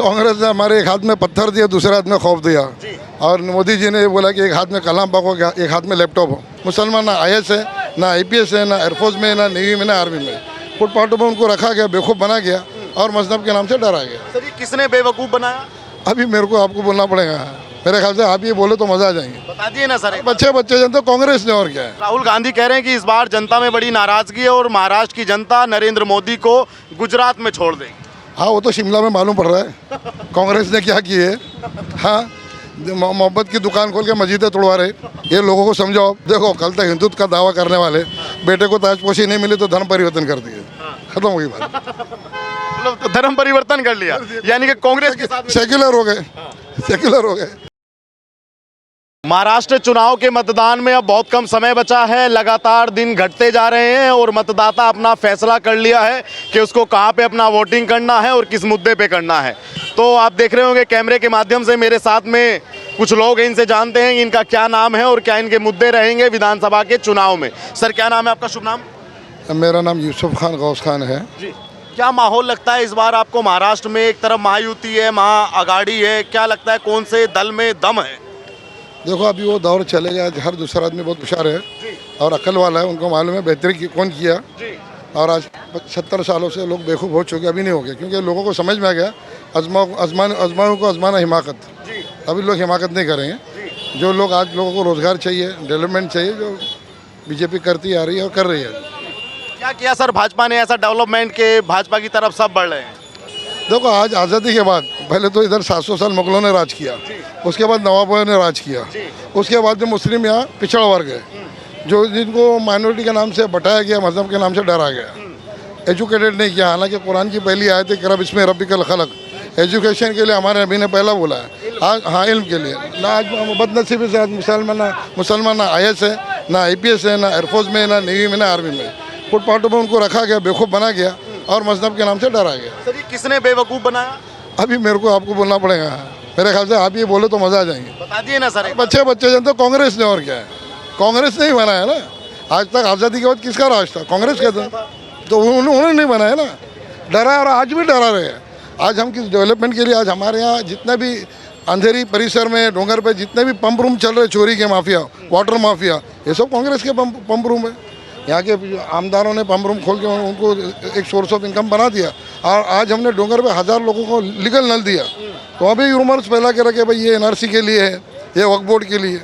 कांग्रेस ने हमारे एक हाथ में पत्थर दिया, दूसरे हाथ में खौफ दिया। और मोदी जी ने बोला कि एक हाथ में कलाम पाक हो, एक हाथ में लैपटॉप हो। मुसलमान ना IAS है, ना IPS है, ना एयरफोर्स में, ना नेवी में, ना आर्मी में। फुटपाथों में उनको रखा गया, बेवकूफ़ बना गया और मजहब के नाम से डरा गया। सर ये किसने बेवकूफ़ बनाया? अभी मेरे को आपको बोलना पड़ेगा। मेरे ख्याल से आप ये बोले तो मजा आ जाएंगे। बता दिए ना सर। बच्चे जनता कांग्रेस ने, और क्या है। राहुल गांधी कह रहे हैं कि इस बार जनता में बड़ी नाराजगी है और महाराष्ट्र की जनता नरेंद्र मोदी को गुजरात में छोड़ देगी। हाँ, वो तो शिमला में मालूम पड़ रहा है कांग्रेस ने क्या किए है। हाँ, मोहब्बत की दुकान खोल के मस्जिदें तोड़वा रहे। ये लोगों को समझाओ। देखो, कल तक हिंदुत्व का दावा करने वाले बेटे को ताजपोशी नहीं मिली तो धर्म परिवर्तन कर दिए, खत्म हो गई बात। मतलब तो धर्म परिवर्तन कर लिया, यानी कि कांग्रेस के साथ सेक्युलर हो गए, सेक्युलर हो गए। महाराष्ट्र चुनाव के मतदान में अब बहुत कम समय बचा है। लगातार दिन घटते जा रहे हैं और मतदाता अपना फैसला कर लिया है कि उसको कहां पे अपना वोटिंग करना है और किस मुद्दे पे करना है। तो आप देख रहे होंगे कैमरे के माध्यम से मेरे साथ में कुछ लोग हैं, इनसे जानते हैं इनका क्या नाम है और क्या इनके मुद्दे रहेंगे विधानसभा के चुनाव में। सर क्या नाम है आपका, शुभ नाम? मेरा नाम यूसुफ खान गौस खान है जी। क्या माहौल लगता है इस बार आपको महाराष्ट्र में? एक तरफ महायुति है, महाअघाड़ी है, क्या लगता है कौन से दल में दम है? देखो, अभी वो दौर चलेगा। हर दूसरा आदमी बहुत होशियार है और अकल वाला है, उनको मालूम है बेहतरी कौन किया। और आज 70 सालों से लोग बेवकूफ़ हो चुके, अभी नहीं हो गए, क्योंकि लोगों को समझ में आ गया आजमाओं को आजमाना हिमाकत। अभी लोग हिमाकत नहीं करेंगे। जो लोग आज लोगों को रोज़गार चाहिए, डेवलपमेंट चाहिए, जो बीजेपी करती आ रही है और कर रही है। क्या किया सर भाजपा ने ऐसा डेवलपमेंट के भाजपा की तरफ सब बढ़ रहे हैं? देखो, आज आज़ादी के बाद पहले तो इधर 700 साल मुगलों ने राज किया, उसके बाद नवाबों ने राज किया, उसके बाद जो मुस्लिम यहाँ पिछड़ा वर्ग है, जो जिनको माइनॉरिटी के नाम से बटाया गया, मजहब के नाम से डरा गया, एजुकेटेड नहीं किया। हालांकि कुरान की पहली आयत है कि रब इसमें रब्बिकल खलक, एजुकेशन के लिए हमारे नबी ने पहला बोला है। आज हाँ, इल्म के लिए ना। आज बदनसीबी से आज मुसलमान ना IAS है, ना IPS है, ना एयरफोर्स में, ना नेवी में, ना आर्मी में। फुटपाथों में उनको रखा गया, बेवकूफ़ बना गया और मजहब के नाम से डरा गया। सर ये किसने बेवकूफ़ बनाया? अभी मेरे को आपको बोलना पड़ेगा। मेरे ख्याल से आप ये बोले तो मजा आ जाएंगे। बता दिए ना सर। बच्चे जनता कांग्रेस ने, और क्या है। कांग्रेस ने ही बनाया ना। आज तक आज़ादी के बाद किसका राज था? कांग्रेस का था। तो उन्होंने नहीं बनाया ना, डरा, और आज भी डरा रहे हैं। आज हम किस डेवलपमेंट के लिए, आज हमारे यहाँ जितना भी अंधेरी परिसर में डोंगर पे जितने भी पंप रूम चल रहे, चोरी के माफिया, वाटर माफिया, ये सब कांग्रेस के पंप रूम है। यहाँ के आमदारों ने पंप रूम खोल के उनको एक सोर्स ऑफ इनकम बना दिया। और आज हमने डोंगर पे 1000 लोगों को लीगल नल दिया। तो अभी रूमर्स फैला के रखे भाई ये NRC के लिए है, ये वक्फ बोर्ड के लिए।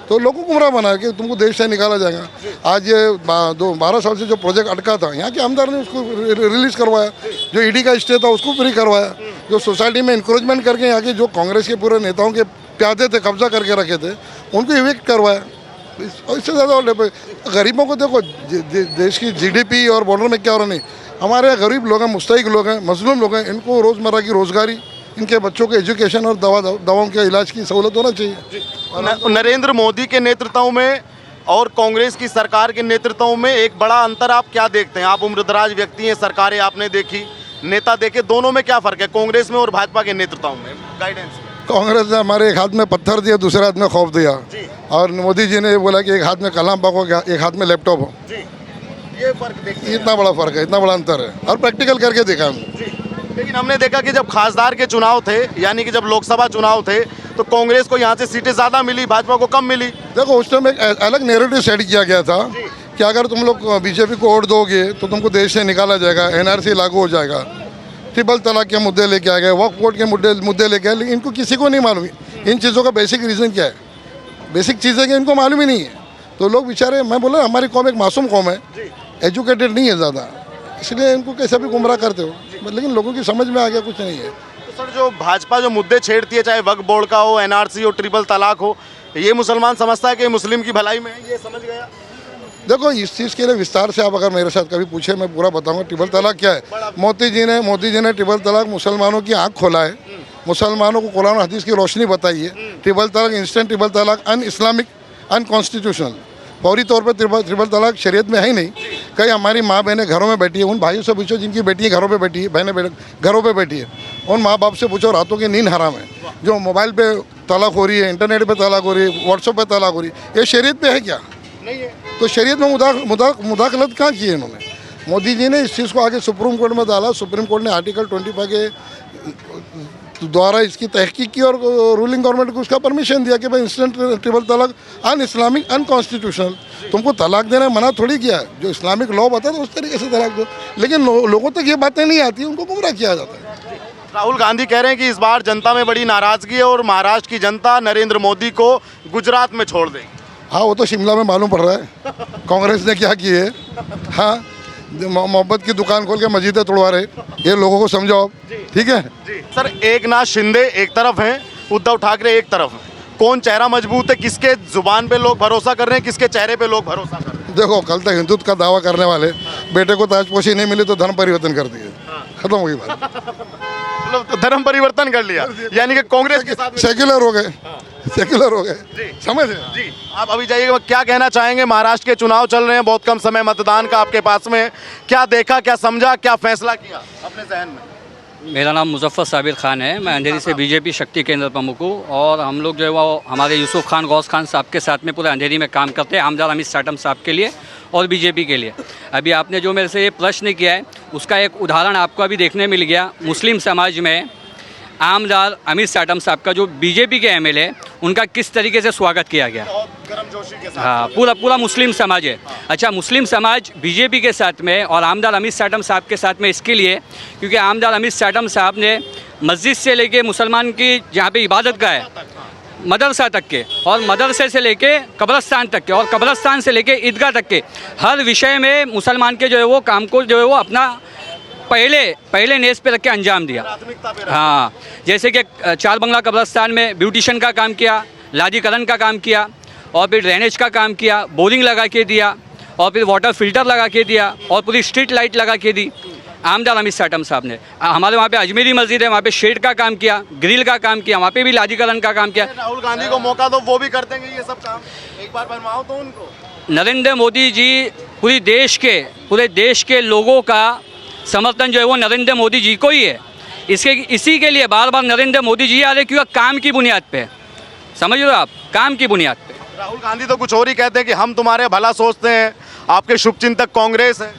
तो लोगों को गुमराह बना कि तुमको देश से निकाला जाएगा। आज ये 12 साल से जो प्रोजेक्ट अटका था, यहाँ के आमदार ने उसको रिलीज़ करवाया। जो ED का स्टे था उसको फ्री करवाया। जो सोसाइटी में इंक्रोचमेंट करके यहाँ के जो कांग्रेस के पूरे नेताओं के प्यादे थे, कब्जा करके रखे थे, उनको इविक्ट करवाया। इससे ज़्यादा गरीबों को देखो, देश की GDP और बॉर्डर में क्या हो रहा नहीं। हमारे यहाँ गरीब लोग हैं, मुस्तहिक लोग हैं, मजलूम लोग हैं, इनको रोज़मर्रा की रोज़गारी, इनके बच्चों के एजुकेशन और दवाओं के इलाज की सहूलत होना चाहिए। नरेंद्र मोदी के नेतृत्व में और कांग्रेस की सरकार के नेतृत्व में एक बड़ा अंतर आप क्या देखते हैं? आप उम्रदराज व्यक्ति हैं, सरकारें आपने देखी, नेता देखे, दोनों में क्या फ़र्क है कांग्रेस में और भाजपा के नेतृत्व में, गाइडेंस? कांग्रेस ने हमारे एक हाथ में पत्थर दिया, दूसरे हाथ में खौफ दिया। और मोदी जी ने बोला कि एक हाथ में कलाम पाक हो, एक हाथ में लैपटॉप हो। ये फर्क देखिए, इतना बड़ा फर्क है, इतना बड़ा अंतर है, और प्रैक्टिकल करके देखा हम। लेकिन हमने देखा कि जब खासदार के चुनाव थे, यानी कि जब लोकसभा चुनाव थे, तो कांग्रेस को यहाँ से सीटें ज़्यादा मिली, भाजपा को कम मिली। देखो, उस टाइम एक अलग नैरेटिव सेट किया गया था कि अगर तुम लोग बीजेपी को वोट दोगे तो तुमको देश से निकाला जाएगा, NRC लागू हो जाएगा, ट्रिपल तलाक के मुद्दे लेके आ गए, वक्फ बोर्ड के मुद्दे लेके आए। लेकिन इनको किसी को नहीं मालूम इन चीज़ों का बेसिक रीज़न क्या है, बेसिक चीज़ें कि इनको मालूम ही नहीं है। तो लोग बेचारे, मैं बोला हमारी कौम एक मासूम कौम है, एजुकेटेड नहीं है ज़्यादा, इसलिए इनको कैसे भी गुमराह करते हो। लेकिन लोगों की समझ में आ गया कुछ नहीं है। तो सर जो भाजपा जो मुद्दे छेड़ती है, चाहे वक्फ बोर्ड का हो, NRC हो, ट्रिपल तलाक हो, ये मुसलमान समझता है कि मुस्लिम की भलाई में है, ये समझ गया? देखो, इस चीज़ के लिए विस्तार से आप अगर मेरे साथ कभी पूछे, मैं पूरा बताऊंगा। ट्रिपल तलाक क्या है? मोदी जी ने ट्रिपल तलाक मुसलमानों की आंख खोला है, मुसलमानों को कुरान और हदीस की रोशनी बताई है। ट्रिपल तलाक, इंस्टेंट ट्रिपल तलाक अन इस्लामिक, अनकॉन्स्टिट्यूशनल, फौरी तौर पर ट्रिपल तलाक शरीयत में है ही नहीं। कई हमारी माँ बहनें घरों में बैठी है, उन भाइयों से पूछो जिनकी बेटियाँ घरों पे बैठी है, बहनें घरों पे बैठी है, उन माँ बाप से पूछो रातों की नींद हराम है। जो मोबाइल पे तलाक हो रही है, इंटरनेट पे तलाक हो रही है, व्हाट्सएप पे तलाक हो रही है, ये शरीयत पे है क्या? नहीं है। तो शरीयत में मुदाखलत कहाँ की है इन्होंने? मोदी जी ने इस चीज़ को आगे सुप्रीम कोर्ट में डाला। सुप्रीम कोर्ट ने आर्टिकल 25 के द्वारा इसकी तहकीक की और रूलिंग गवर्नमेंट को उसका परमिशन दिया कि भाई इंस्टेंट ट्रिपल तलाक अन इस्लामिक अनकॉन्स्टिट्यूशनल, तुमको तलाक देने मना थोड़ी किया है, जो इस्लामिक लॉ बता तो उस तरीके से तलाक दो। लेकिन लोगों तक ये बातें नहीं आती, उनको गुमराह किया जाता है। राहुल गांधी कह रहे हैं कि इस बार जनता में बड़ी नाराजगी है और महाराष्ट्र की जनता नरेंद्र मोदी को गुजरात में छोड़ देगी। हाँ, वो तो शिमला में मालूम पड़ रहा है कांग्रेस ने क्या की है। हाँ, मोहब्बत की दुकान खोल के मस्जिदें तोड़वा रहे, ये लोगों को समझाओ, ठीक है। सर, एकनाथ शिंदे एक तरफ हैं, उद्धव ठाकरे एक तरफ हैं, कौन चेहरा मजबूत है? किसके जुबान पे लोग भरोसा कर रहे हैं, किसके चेहरे पे लोग भरोसा कर रहे हैं? देखो, कल तक हिंदुत्व का दावा करने वाले बेटे को ताजपोशी नहीं मिली तो धर्म परिवर्तन कर दिए, खत्म हो गई बात। मतलब धर्म परिवर्तन कर लिया, यानी कि कांग्रेस के साथ सेक्युलर हो गए, सेक्युलर हो गए, समझ रहे? जी, आप अभी जाइएगा, क्या कहना चाहेंगे? महाराष्ट्र के चुनाव चल रहे हैं, बहुत कम समय मतदान का आपके पास में, क्या देखा, क्या समझा, क्या फैसला किया अपने जहन में? मेरा नाम मुजफ्फर साबिर खान है, मैं अंधेरी से बीजेपी शक्ति केंद्र प्रमुख हूँ और हम लोग जो है वो हमारे यूसुफ खान गौस खान साहब के साथ में पूरे अंधेरी में काम करते हैं, आमदार अमित साटम साहब के लिए और बीजेपी के लिए। अभी आपने जो मेरे से ये प्रश्न किया है उसका एक उदाहरण आपको अभी देखने मिल गया। मुस्लिम समाज में आमदार अमित साटम साहब का जो बीजेपी के एमएलए, उनका किस तरीके से स्वागत किया गया। गर्मजोशी के साथ। हाँ, पूरा मुस्लिम समाज है। अच्छा, मुस्लिम समाज बीजेपी के साथ में और आमदार अमित साटम साहब के साथ में इसके लिए क्योंकि आमदार अमित साटम साहब ने मस्जिद से लेके मुसलमान की जहाँ पे इबादत गाह है, मदरसा तक के, और मदरसे से लेके कब्रस्तान तक के, और कब्रस्तान से लेके ईदगाह तक के हर विषय में मुसलमान के जो है वो काम को जो है वो अपना पहले नेस पे रख के अंजाम दिया। हाँ, जैसे कि चार बंगला कब्रस्तान में ब्यूटिशन का काम किया, लादीकरण का काम किया, और फिर ड्रेनेज का काम किया, बोरिंग लगा के दिया, और फिर वाटर फिल्टर लगा के दिया, और पूरी स्ट्रीट लाइट लगा के दी आमदार अमित साटम साहब ने। हमारे वहाँ पे अजमेरी मस्जिद है, वहाँ पे शेड का काम किया, ग्रिल का काम किया, वहाँ पे भी लादीकरण का काम किया। राहुल गांधी को मौका दो, वो भी कर देंगे ये सब काम, एक बार बनवाओ तो उनको। नरेंद्र मोदी जी पूरे देश के लोगों का समर्थन जो है वो नरेंद्र मोदी जी को ही है। इसी के लिए बार बार नरेंद्र मोदी जी आ रहे, क्योंकि काम की बुनियाद पे, समझ लो आप, काम की बुनियाद पे। राहुल गांधी तो कुछ और ही कहते हैं कि हम तुम्हारे भला सोचते हैं, आपके शुभचिंतक कांग्रेस है।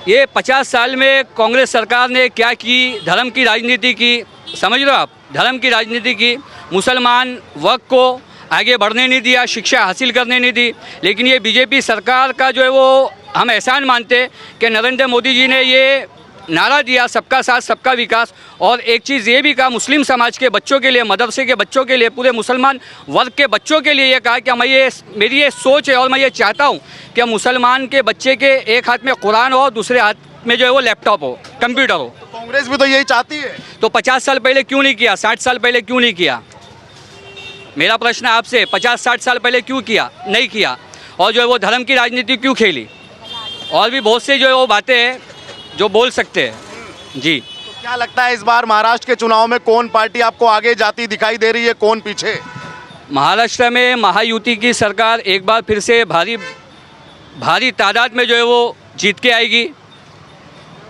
ये 50 साल में कांग्रेस सरकार ने क्या की, धर्म की राजनीति की, समझ लो आप, धर्म की राजनीति की, मुसलमान वर्ग को आगे बढ़ने नहीं दिया, शिक्षा हासिल करने नहीं दी। लेकिन ये बीजेपी सरकार का जो है वो हम एहसान मानते कि नरेंद्र मोदी जी ने ये नारा दिया, सबका साथ सबका विकास, और एक चीज़ ये भी कहा मुस्लिम समाज के बच्चों के लिए, मदरसे के बच्चों के लिए, पूरे मुसलमान वर्ग के बच्चों के लिए ये कहा कि मेरी ये सोच है और मैं ये चाहता हूँ कि मुसलमान के बच्चे के एक हाथ में कुरान हो, दूसरे हाथ में जो है वो लैपटॉप हो, कंप्यूटर हो। तो कांग्रेस भी तो यही चाहती है। तो 50 साल पहले क्यों नहीं किया, 60 साल पहले क्यों नहीं किया? मेरा प्रश्न आपसे, 50-60 साल पहले क्यों किया, नहीं किया? और जो है वो धर्म की राजनीति क्यों खेली? और भी बहुत से जो है वो बातें हैं जो बोल सकते हैं। जी, तो क्या लगता है इस बार महाराष्ट्र के चुनाव में कौन पार्टी आपको आगे जाती दिखाई दे रही है, कौन पीछे? महाराष्ट्र में महायुति की सरकार एक बार फिर से भारी तादाद में जो है वो जीत के आएगी।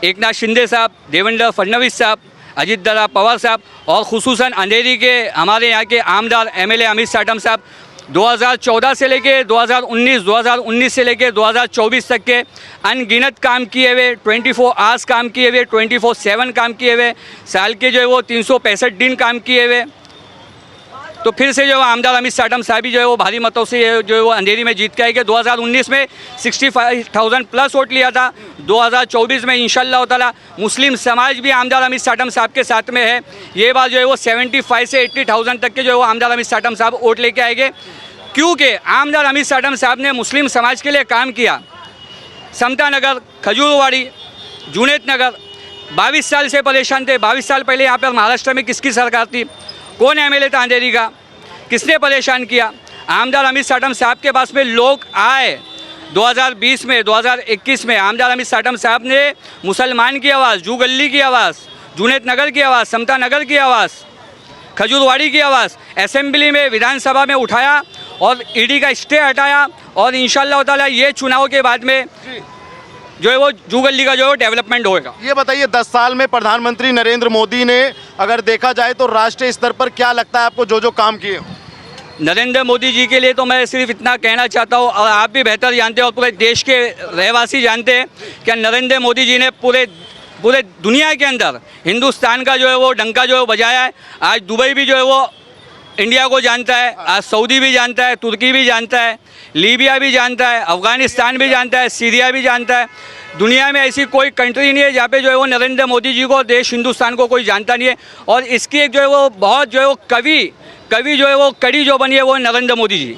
एकनाथ शिंदे साहब, देवेंद्र फडणवीस साहब, अजित दादा पवार साहब और खुसूसन अंधेरी के हमारे यहाँ के आमदार एमएलए अमित साटम साहब 2014 से लेके 2019 से लेके 2024 तक के अनगिनत काम किए हुए, 24 आवर्स काम किए हुए, 24/7 काम किए हुए, साल के जो है वो 365 दिन काम किए हुए। तो फिर से जो है आमदार अमित साटम साहब भी जो है वो भारी मतों से जो है वो अंधेरी में जीत के आएंगे। 2019 में 65,000 प्लस वोट लिया था। 2024 में इंशाल्लाह ताला मुस्लिम समाज भी आमदार अमित साटम साहब के साथ में है। ये बार जो है वो 75 से 80,000 तक के जो है वो आमदार अमित साटम साहब वोट लेके आएंगे, क्योंकि आमदार अमित साटम साहब ने मुस्लिम समाज के लिए काम किया। समता नगर, खजूरवाड़ी, जुनेद नगर 22 साल से परेशान थे। 22 साल पहले यहाँ पर महाराष्ट्र में किसकी सरकार थी, कौन एमएलए था अंधेरी का, किसने परेशान किया? आमदार अमित साटम साहब के पास में लोग आए। 2020 में, 2021 में आमदार अमित साटम साहब ने मुसलमान की आवाज़, जू गली की आवाज़, जुनेद नगर की आवाज़, समता नगर की आवाज़, खजूरवाड़ी की आवाज़ असेंबली में, विधानसभा में उठाया और ईडी का स्टे हटाया। और इंशाल्लाह ताला ये चुनाव के बाद में जो है वो जू गली का जो है डेवलपमेंट होगा। ये बताइए 10 साल में प्रधानमंत्री नरेंद्र मोदी ने अगर देखा जाए तो राष्ट्रीय स्तर पर क्या लगता है आपको जो जो काम किए हो? नरेंद्र मोदी जी के लिए तो मैं सिर्फ इतना कहना चाहता हूँ, और आप भी बेहतर जानते हो और पूरे देश के रहवासी जानते हैं कि नरेंद्र मोदी जी ने पूरे दुनिया के अंदर हिंदुस्तान का जो है वो डंका जो है वो बजाया है। आज दुबई भी जो है वो इंडिया को जानता है, आज सऊदी भी जानता है, तुर्की भी जानता है, लीबिया भी जानता है, अफ़गानिस्तान भी जानता है, सीरिया भी जानता है। दुनिया में ऐसी कोई कंट्री नहीं है जहाँ पे जो है वो नरेंद्र मोदी जी को, देश हिंदुस्तान को कोई जानता नहीं है। और इसकी एक जो है वो बहुत जो है वो कवि जो है वो कड़ी जो बनी है वो नरेंद्र मोदी जी।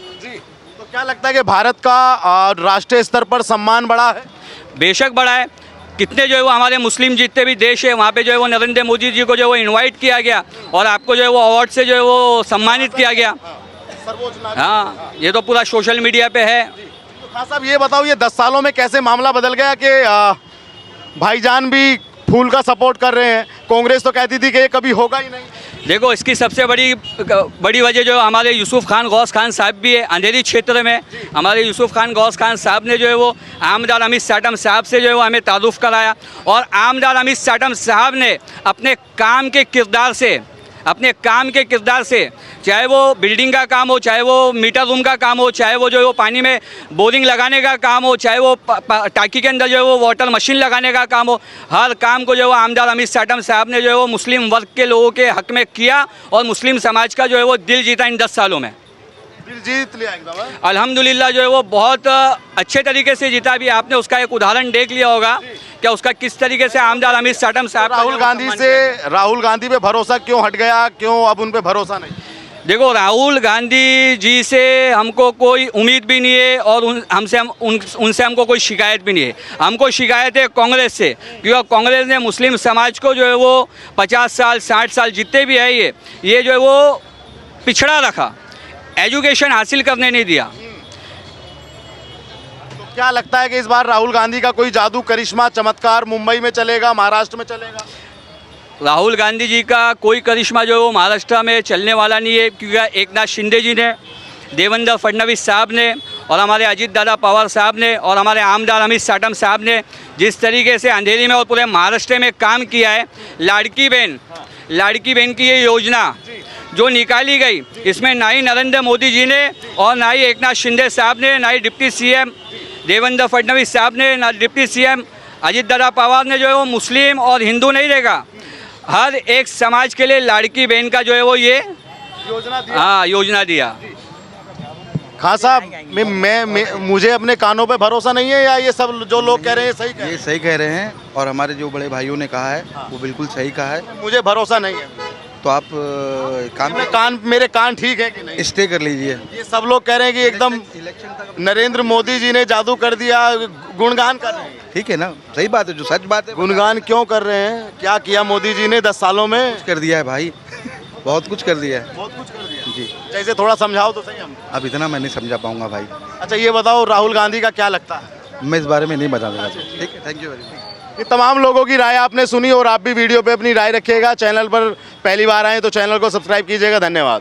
तो क्या लगता है कि भारत का राष्ट्रीय स्तर पर सम्मान बढ़ा है? बेशक बढ़ा है। कितने जो है वो हमारे मुस्लिम जितने भी देश है वहाँ पे जो है वो नरेंद्र मोदी जी को जो है वो इनवाइट किया गया और आपको जो है वो अवार्ड से जो है वो सम्मानित किया गया। हाँ, ये तो पूरा सोशल मीडिया पे है। तो खान साहब ये बताओ, ये 10 सालों में कैसे मामला बदल गया कि भाईजान भी फूल का सपोर्ट कर रहे हैं? कांग्रेस तो कहती थी कि ये कभी होगा ही नहीं। देखो, इसकी सबसे बड़ी वजह जो हमारे यूसुफ खान गौस खान साहब भी है। अंधेरी क्षेत्र में हमारे यूसुफ खान गौस खान साहब ने जो है वो आमदार अमित साटम साहब से जो है वो हमें तारुफ कराया, और आमदार अमित साटम साहब ने अपने काम के किरदार से चाहे वो बिल्डिंग का काम हो, चाहे वो मीटर रूम का काम हो, चाहे वो जो है वो पानी में बोरिंग लगाने का काम हो, चाहे वो टाकी के अंदर जो है वो वाटर मशीन लगाने का काम हो, हर काम को जो है वो आमदार अमित साटम साहब ने जो है वो मुस्लिम वर्ग के लोगों के हक में किया और मुस्लिम समाज का जो है वो दिल जीता इन 10 सालों में। दिल जीत लिया एकदम। अल्हम्दुलिल्लाह जो है वो बहुत अच्छे तरीके से जीता। भी आपने उसका एक उदाहरण देख लिया होगा क्या उसका किस तरीके से आमदार अमित साटम साहब राहुल गांधी पे भरोसा क्यों हट गया, क्यों अब उन पे भरोसा नहीं? देखो, राहुल गांधी जी से हमको कोई उम्मीद भी नहीं है और उनसे हमको कोई शिकायत भी नहीं है। हमको शिकायत है कांग्रेस से, क्योंकि कांग्रेस ने मुस्लिम समाज को जो है वो 50 साल 60 साल जितने भी है ये जो है वो पिछड़ा रखा, एजुकेशन हासिल करने नहीं दिया। तो क्या लगता है कि इस बार राहुल गांधी का कोई जादू, करिश्मा, चमत्कार मुंबई में चलेगा, महाराष्ट्र में चलेगा? राहुल गांधी जी का कोई करिश्मा जो है वो महाराष्ट्र में चलने वाला नहीं है, क्योंकि एकनाथ शिंदे जी ने, देवेंद्र फडणवीस साहब ने और हमारे अजीत दादा पवार साहब ने और हमारे आमदार अमित साटम साहब ने जिस तरीके से अंधेरी में और पूरे महाराष्ट्र में काम किया है, लाड़की बहन की ये योजना जो निकाली गई, इसमें ना ही नरेंद्र मोदी जी ने और ना ही एकनाथ शिंदे साहब ने, ना ही डिप्टी सीएम देवेंद्र फडणवीस साहब ने, ना डिप्टी सीएम अजीत दादा पवार ने जो है वो मुस्लिम और हिंदू नहीं देखा, हर एक समाज के लिए लाड़की बहन का जो है वो ये योजना दिया। खान साहब, मुझे अपने कानों पे भरोसा नहीं है या ये सब जो लोग कह रहे हैं सही कह रहे हैं? ये सही कह रहे हैं और हमारे जो बड़े भाइयों ने कहा है वो बिल्कुल सही कहा है। मुझे भरोसा नहीं है। तो आप मेरे कान ठीक है कि नहीं? स्टे कर लीजिए। ये सब लोग कह रहे हैं कि एकदम नरेंद्र मोदी जी ने जादू कर दिया, गुणगान कर रहे हैं। ठीक है ना, सही बात है, जो सच बात है। गुणगान क्यों कर रहे हैं? क्या किया मोदी जी ने 10 सालों में? कुछ कर दिया है भाई, बहुत कुछ कर दिया है। बहुत कुछ कर दिया जी, जैसे थोड़ा समझाओ तो सही हम। अब इतना मैं नहीं समझा पाऊंगा भाई। अच्छा ये बताओ, राहुल गांधी का क्या लगता है? मैं इस बारे में नहीं बता दूंगा। ठीक है, थैंक यू वेरी मच। ये तमाम लोगों की राय आपने सुनी और आप भी वीडियो पे अपनी राय रखिएगा। चैनल पर पहली बार आए तो चैनल को सब्सक्राइब कीजिएगा। धन्यवाद।